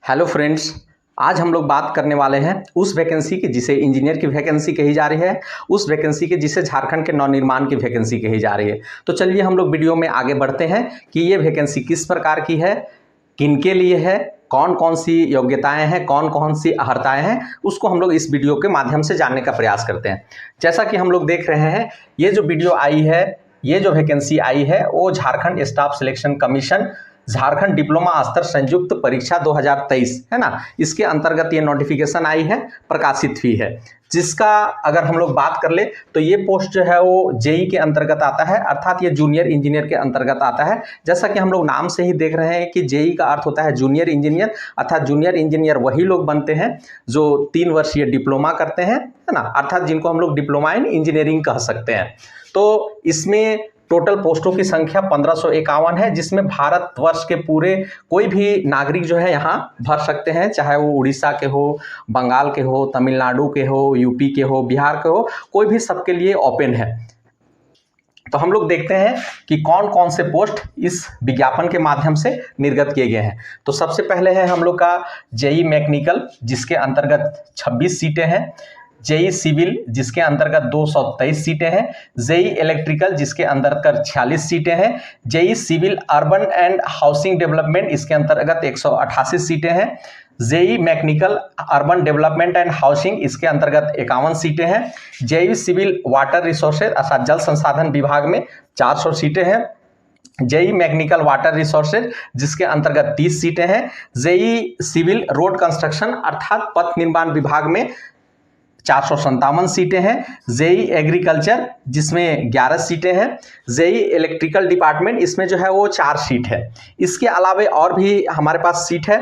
Hello friends, आज हम लोग बात करने वाले हैं उस वैकेंसी की जिसे इंजीनियर की वैकेंसी कही जा रही है, उस वैकेंसी की जिसे झारखंड के नवनिर्माण की वैकेंसी कही जा रही है। तो चलिए हम लोग वीडियो में आगे बढ़ते हैं कि ये वैकेंसी किस प्रकार की है, किनके लिए है, कौन कौन सी योग्यताएं हैं, कौन कौन सी अर्हताएं हैं, उसको हम लोग इस वीडियो के माध्यम से जानने का प्रयास करते हैं। जैसा कि हम लोग देख रहे हैं, ये जो वीडियो आई है, ये जो वैकेंसी आई है वो Jharkhand staff selection commission Jharkhand diploma स्तर संयुक्त परीक्षा 2023 है ना, इसके अंतर्गत ये नोटिफिकेशन आई है, प्रकाशित हुई है। जिसका अगर हम लोग बात कर ले तो ये पोस्ट जो है वो जेई के अंतर्गत आता है, अर्थात ये जूनियर इंजीनियर के अंतर्गत आता है। जैसा कि हम लोग नाम से ही देख रहे हैं कि जेई का अर्थ होता है जूनियर इंजीनियर, अर्थात जूनियर इंजीनियर वही लोग बनते हैं जो 3 वर्षीय डिप्लोमा करते हैं, है ना, अर्थात जिनको हम लोग डिप्लोमा इन इंजीनियरिंग कह सकते हैं। तो इसमें टोटल पोस्टों की संख्या 1551 है, जिसमें भारतवर्ष के पूरे कोई भी नागरिक जो है यहाँ भर सकते हैं, चाहे वो उड़ीसा के हो, बंगाल के हो, तमिलनाडु के हो, यूपी के हो, बिहार के हो, कोई भी सबके लिए ओपन है। तो हम लोग देखते हैं कि कौन कौन से पोस्ट इस विज्ञापन के माध्यम से निर्गत किए गए हैं। तो सबसे पहले है हम लोग का जेई मैकेनिकल, जिसके अंतर्गत 26 सीटें हैं, जेई सिविल जिसके अंतर्गत 223 सीटें हैं, जेई इलेक्ट्रिकल जिसके अंतर्गत 46 सीटें हैं, JE civil urban and housing development इसके अंतर्गत 188 सीटें हैं, JE mechanical urban development and housing इसके अंतर्गत 51 सीटें हैं, जेई सिविल वाटर रिसोर्सेज अर्थात जल संसाधन विभाग में 400 सीटें हैं, जेई मैकेनिकल वाटर रिसोर्सेज जिसके अंतर्गत 30 सीटें हैं, जेई सिविल रोड कंस्ट्रक्शन अर्थात पथ निर्माण विभाग में 457 सीटें हैं, जेई एग्रीकल्चर जिसमें 11 सीटें हैं, जेई इलेक्ट्रिकल डिपार्टमेंट इसमें जो है वो 4 सीट है। इसके अलावा और भी हमारे पास सीट है,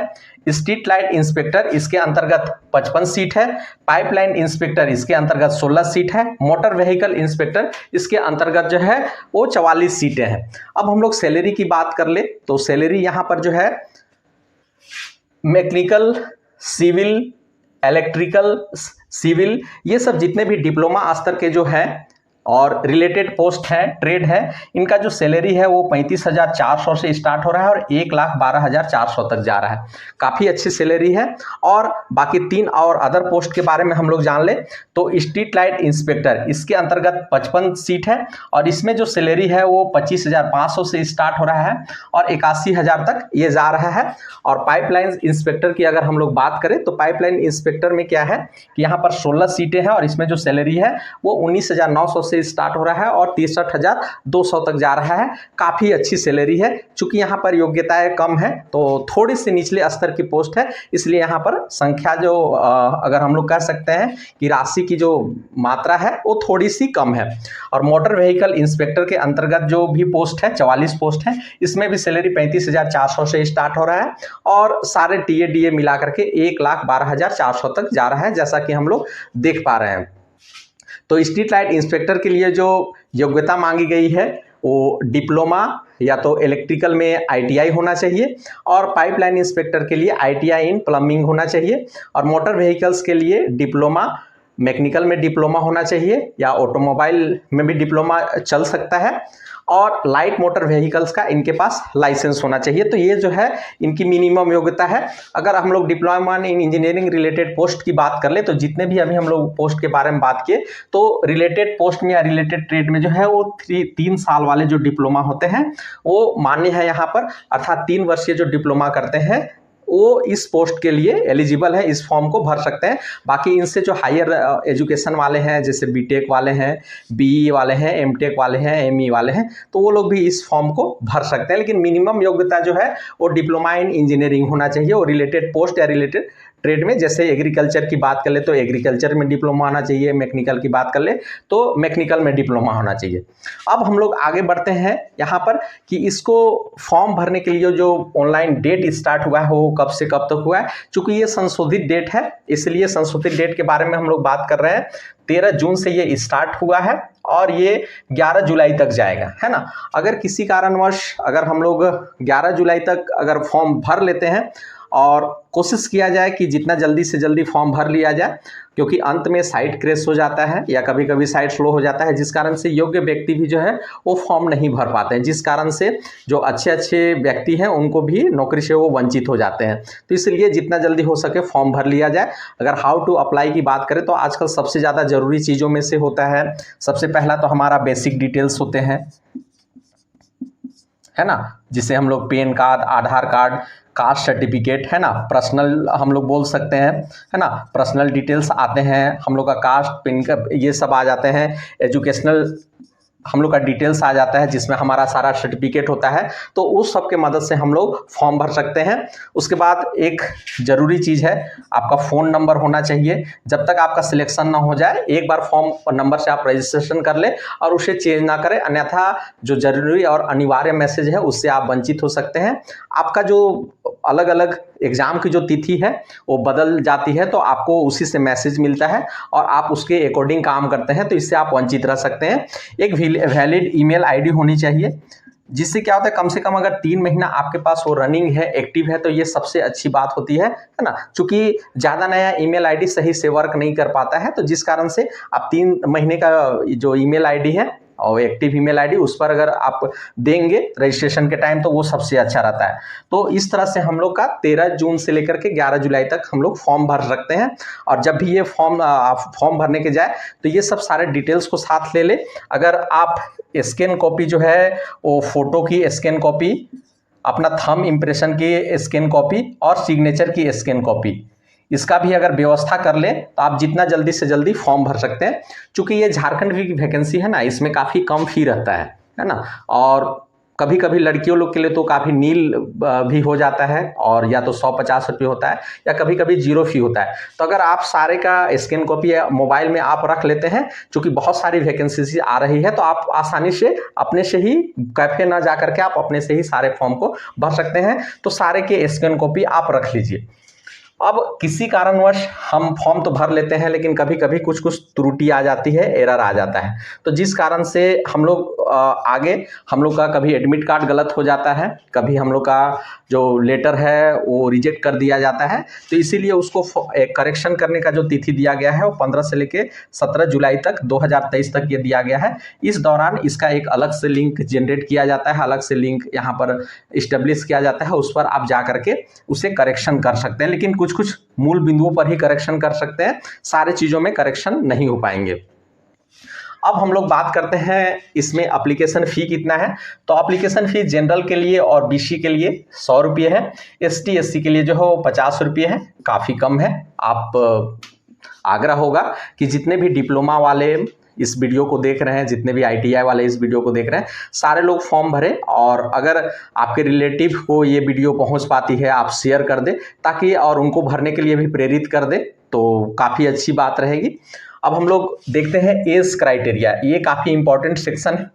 स्ट्रीट लाइट इंस्पेक्टर इसके अंतर्गत 55 सीट है, पाइपलाइन इंस्पेक्टर इसके अंतर्गत 16 सीट है, मोटर व्हीकल इंस्पेक्टर इसके अंतर्गत जो है वो 44 सीटें हैं। अब हम लोग सैलरी की बात कर ले तो सैलरी यहाँ पर जो है मैकेनिकल, सिविल, इलेक्ट्रिकल, सिविल ये सब जितने भी डिप्लोमा स्तर के जो है और रिलेटेड पोस्ट है, ट्रेड है, इनका जो सैलरी है वो 35,400 से स्टार्ट हो रहा है और 1,12,400 तक जा रहा है। काफ़ी अच्छी सैलरी है। और बाकी 3 और अदर पोस्ट के बारे में हम लोग जान ले तो स्ट्रीट लाइट इंस्पेक्टर इसके अंतर्गत 55 सीट है और इसमें जो सैलरी है वो 25,500 से स्टार्ट हो रहा है और 81,000 तक ये जा रहा है। और पाइपलाइन इंस्पेक्टर की अगर हम लोग बात करें तो पाइपलाइन इंस्पेक्टर में क्या है कि यहाँ पर 16 सीटें हैं और इसमें जो सैलरी है वो 19,900 से स्टार्ट हो रहा है और 63,200 तक जा रहा है। काफ़ी अच्छी सैलरी है। चूंकि यहाँ पर योग्यताएं कम है तो थोड़ी सी निचले स्तर की पोस्ट है, इसलिए यहाँ पर संख्या जो अगर हम लोग कह सकते हैं कि राशि की जो मात्रा है वो थोड़ी सी कम है। और मोटर व्हीकल इंस्पेक्टर के अंतर्गत जो भी पोस्ट है 44 पोस्ट है, इसमें भी सैलरी 35,400 से स्टार्ट हो रहा है और सारे टीए डीए मिला करके 1,12,400 तक जा रहा है, जैसा कि हम लोग देख पा रहे हैं। तो स्ट्रीट लाइट इंस्पेक्टर के लिए जो योग्यता मांगी गई है वो डिप्लोमा या तो इलेक्ट्रिकल में आईटीआई होना चाहिए और पाइपलाइन इंस्पेक्टर के लिए आईटीआई इन प्लम्बिंग होना चाहिए और मोटर व्हीकल्स के लिए डिप्लोमा, मैकेनिकल में डिप्लोमा होना चाहिए या ऑटोमोबाइल में भी डिप्लोमा चल सकता है और लाइट मोटर व्हीकल्स का इनके पास लाइसेंस होना चाहिए। तो ये जो है इनकी मिनिमम योग्यता है। अगर हम लोग diploma in engineering related post की बात कर ले तो जितने भी अभी हम लोग पोस्ट के बारे में बात किए तो रिलेटेड पोस्ट में या रिलेटेड ट्रेड में जो है वो 3 साल वाले जो डिप्लोमा होते हैं वो मान्य है यहाँ पर, अर्थात 3 वर्षीय जो डिप्लोमा करते हैं वो इस पोस्ट के लिए एलिजिबल है, इस फॉर्म को भर सकते हैं। बाकी इनसे जो हायर एजुकेशन वाले हैं, जैसे बीटेक वाले हैं, बीई वाले हैं, एमटेक वाले हैं, एमई वाले हैं, तो वो लोग भी इस फॉर्म को भर सकते हैं। लेकिन मिनिमम योग्यता जो है वो डिप्लोमा इन इंजीनियरिंग होना चाहिए और रिलेटेड पोस्ट या रिलेटेड ट्रेड में, जैसे एग्रीकल्चर की बात कर ले तो एग्रीकल्चर में डिप्लोमा होना चाहिए, मैकेनिकल की बात कर ले तो मैकेनिकल में डिप्लोमा होना चाहिए। अब हम लोग आगे बढ़ते हैं यहाँ पर कि इसको फॉर्म भरने के लिए जो ऑनलाइन डेट स्टार्ट हुआ है वो कब से कब तक हुआ है। चूंकि ये संशोधित डेट है इसलिए संशोधित डेट के बारे में हम लोग बात कर रहे हैं। 13 जून से ये स्टार्ट हुआ है और ये 11 जुलाई तक जाएगा, है ना। अगर किसी कारणवश अगर हम लोग 11 जुलाई तक अगर फॉर्म भर लेते हैं और कोशिश किया जाए कि जितना जल्दी से जल्दी फॉर्म भर लिया जाए, क्योंकि अंत में साइट क्रैश हो जाता है या कभी कभी साइट स्लो हो जाता है, जिस कारण से योग्य व्यक्ति भी जो है वो फॉर्म नहीं भर पाते हैं, जिस कारण से जो अच्छे अच्छे व्यक्ति हैं उनको भी नौकरी से वो वंचित हो जाते हैं। तो इसलिए जितना जल्दी हो सके फॉर्म भर लिया जाए। अगर हाउ टू अप्लाई की बात करें तो आजकल सबसे ज़्यादा ज़रूरी चीज़ों में से होता है, सबसे पहला तो हमारा बेसिक डिटेल्स होते हैं, है ना, जिसे हम लोग पैन कार्ड, आधार कार्ड, कास्ट सर्टिफिकेट, है ना, पर्सनल हम लोग बोल सकते हैं, है ना, पर्सनल डिटेल्स आते हैं हम लोग का, कास्ट, पिन का, ये सब आ जाते हैं। एजुकेशनल हम लोग का डिटेल्स आ जाता है जिसमें हमारा सारा सर्टिफिकेट होता है। तो उस सब के मदद से हम लोग फॉर्म भर सकते हैं। उसके बाद एक ज़रूरी चीज़ है, आपका फ़ोन नंबर होना चाहिए। जब तक आपका सिलेक्शन ना हो जाए एक बार फॉर्म नंबर से आप रजिस्ट्रेशन कर ले और उसे चेंज ना करें, अन्यथा जो जरूरी और अनिवार्य मैसेज है उससे आप वंचित हो सकते हैं। आपका जो अलग अलग एग्ज़ाम की जो तिथि है वो बदल जाती है, तो आपको उसी से मैसेज मिलता है और आप उसके अकॉर्डिंग काम करते हैं, तो इससे आप वंचित रह सकते हैं। एक वैलिड ईमेल आईडी होनी चाहिए, जिससे क्या होता है कम से कम अगर 3 महीना आपके पास वो रनिंग है, एक्टिव है, तो ये सबसे अच्छी बात होती है ना। चूंकि ज़्यादा नया ईमेल आईडी सही से वर्क नहीं कर पाता है, तो जिस कारण से आप 3 महीने का जो ईमेल आईडी है और एक्टिव ईमेल आईडी उस पर अगर आप देंगे रजिस्ट्रेशन के टाइम तो वो सबसे अच्छा रहता है। तो इस तरह से हम लोग का 13 जून से लेकर के 11 जुलाई तक हम लोग फॉर्म भर सकते हैं। और जब भी ये फॉर्म भरने के जाए तो ये सब सारे डिटेल्स को साथ ले ले। अगर आप स्कैन कॉपी जो है वो फोटो की स्कैन कॉपी, अपना थंब इम्प्रेशन की स्कैन कॉपी और सिग्नेचर की स्कैन कॉपी, इसका भी अगर व्यवस्था कर ले तो आप जितना जल्दी से जल्दी फॉर्म भर सकते हैं। चूंकि ये झारखंड की वैकेंसी है ना, इसमें काफ़ी कम फी रहता है ना, और कभी कभी लड़कियों लोग के लिए तो काफ़ी नील भी हो जाता है, और या तो 150 रुपये होता है या कभी कभी 0 फी होता है। तो अगर आप सारे का स्कैन कॉपी मोबाइल में आप रख लेते हैं, चूँकि बहुत सारी वैकेंसी आ रही है, तो आप आसानी से अपने से ही कैफे ना जा करके आप अपने से ही सारे फॉर्म को भर सकते हैं। तो सारे के स्कैन कॉपी आप रख लीजिए। अब किसी कारणवश हम फॉर्म तो भर लेते हैं, लेकिन कभी कभी कुछ कुछ त्रुटि आ जाती है, एरर आ जाता है, तो जिस कारण से हम लोग आगे हम लोग का कभी एडमिट कार्ड गलत हो जाता है, कभी हम लोग का जो लेटर है वो रिजेक्ट कर दिया जाता है। तो इसीलिए उसको करेक्शन करने का जो तिथि दिया गया है वो 15 से लेके 17 जुलाई तक 2023 तक ये दिया गया है। इस दौरान इसका एक अलग से लिंक जनरेट किया जाता है, अलग से लिंक यहाँ पर इस्टेब्लिश किया जाता है, उस पर आप जा करके उसे करेक्शन कर सकते हैं। लेकिन कुछ कुछ मूल बिंदुओं पर ही करेक्शन कर सकते हैं, सारे चीज़ों में करेक्शन नहीं हो पाएंगे। अब हम लोग बात करते हैं इसमें एप्लीकेशन फ़ी कितना है। तो एप्लीकेशन फ़ी जनरल के लिए और बीसी के लिए 100 रुपये है, एसटी एससी के लिए जो है वो 50 रुपये है, काफ़ी कम है। आप आग्रह होगा कि जितने भी डिप्लोमा वाले इस वीडियो को देख रहे हैं, जितने भी आईटीआई वाले इस वीडियो को देख रहे हैं, सारे लोग फॉर्म भरें, और अगर आपके रिलेटिव को ये वीडियो पहुंच पाती है आप शेयर कर दें, ताकि और उनको भरने के लिए भी प्रेरित कर दें, तो काफ़ी अच्छी बात रहेगी। अब हम लोग देखते हैं एज क्राइटेरिया, ये काफ़ी इंपॉर्टेंट सेक्शन है।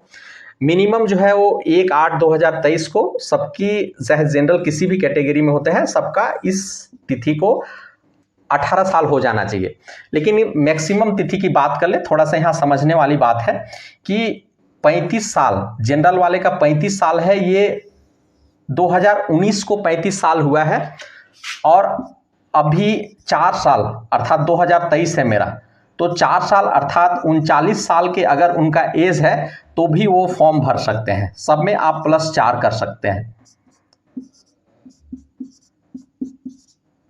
मिनिमम जो है वो 1/8/2023 को सबकी, चाहे जनरल किसी भी कैटेगरी में होते हैं, सबका इस तिथि को 18 साल हो जाना चाहिए। लेकिन मैक्सिमम तिथि की बात कर ले, थोड़ा सा यहाँ समझने वाली बात है कि 35 साल जनरल वाले का 35 साल है, ये 2019 को 35 साल हुआ है, और अभी 4 साल अर्थात 2023 है मेरा, तो 4 साल अर्थात 39 साल के अगर उनका एज है तो भी वो फॉर्म भर सकते हैं। सब में आप +4 कर सकते हैं,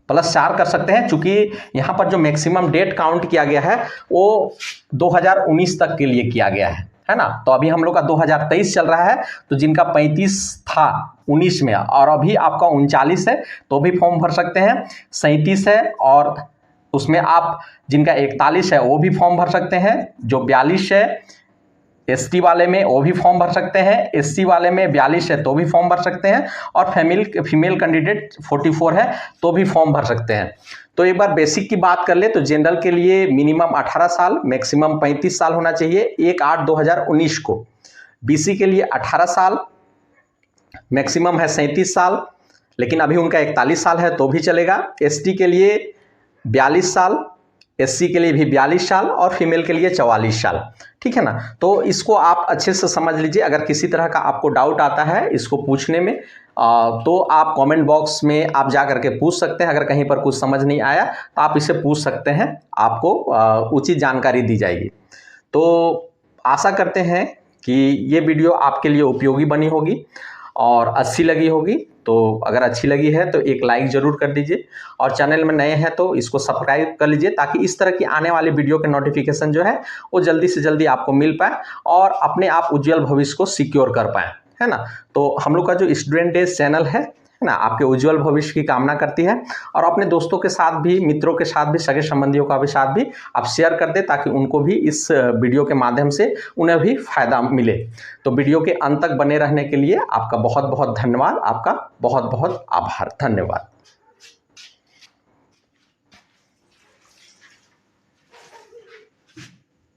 +4 कर सकते हैं, चूंकि यहाँ पर जो मैक्सिमम डेट काउंट किया गया है वो 2019 तक के लिए किया गया है ना। तो अभी हम लोग का 2023 चल रहा है, तो जिनका 35 था 19 में और अभी आपका 39 है तो भी फॉर्म भर सकते हैं। 37 है और उसमें आप जिनका 41 है वो भी फॉर्म भर सकते हैं। जो 42 है एसटी वाले में वो भी फॉर्म भर सकते हैं, एससी वाले में 42 है तो भी फॉर्म भर सकते हैं, और फीमेल कैंडिडेट 44 है तो भी फॉर्म भर सकते हैं। तो एक बार बेसिक की बात कर ले तो जनरल के लिए मिनिमम 18 साल, मैक्सिमम 35 साल होना चाहिए 1/8/2019 को। बीसी के लिए 18 साल, मैक्सिमम है 37 साल, लेकिन अभी उनका 41 साल है तो भी चलेगा। एसटी के लिए 42 साल, एससी के लिए भी 42 साल और फीमेल के लिए 44 साल, ठीक है ना। तो इसको आप अच्छे से समझ लीजिए। अगर किसी तरह का आपको डाउट आता है इसको पूछने में तो आप कमेंट बॉक्स में आप जा करके पूछ सकते हैं। अगर कहीं पर कुछ समझ नहीं आया तो आप इसे पूछ सकते हैं, आपको उचित जानकारी दी जाएगी। तो आशा करते हैं कि ये वीडियो आपके लिए उपयोगी बनी होगी और अच्छी लगी होगी। तो अगर अच्छी लगी है तो एक लाइक ज़रूर कर दीजिए, और चैनल में नए हैं तो इसको सब्सक्राइब कर लीजिए, ताकि इस तरह की आने वाली वीडियो के नोटिफिकेशन जो है वो जल्दी से जल्दी आपको मिल पाए और अपने आप उज्जवल भविष्य को सिक्योर कर पाएँ, है ना। तो हम लोग का जो स्टूडेंट डेज चैनल है ना, आपके उज्जवल भविष्य की कामना करती है। और अपने दोस्तों के साथ भी, मित्रों के साथ भी, सगे संबंधियों का भी साथ भी आप शेयर कर दें, ताकि उनको भी इस वीडियो के माध्यम से उन्हें भी फायदा मिले। तो वीडियो के अंत तक बने रहने के लिए आपका बहुत बहुत धन्यवाद, आपका बहुत बहुत आभार, धन्यवाद।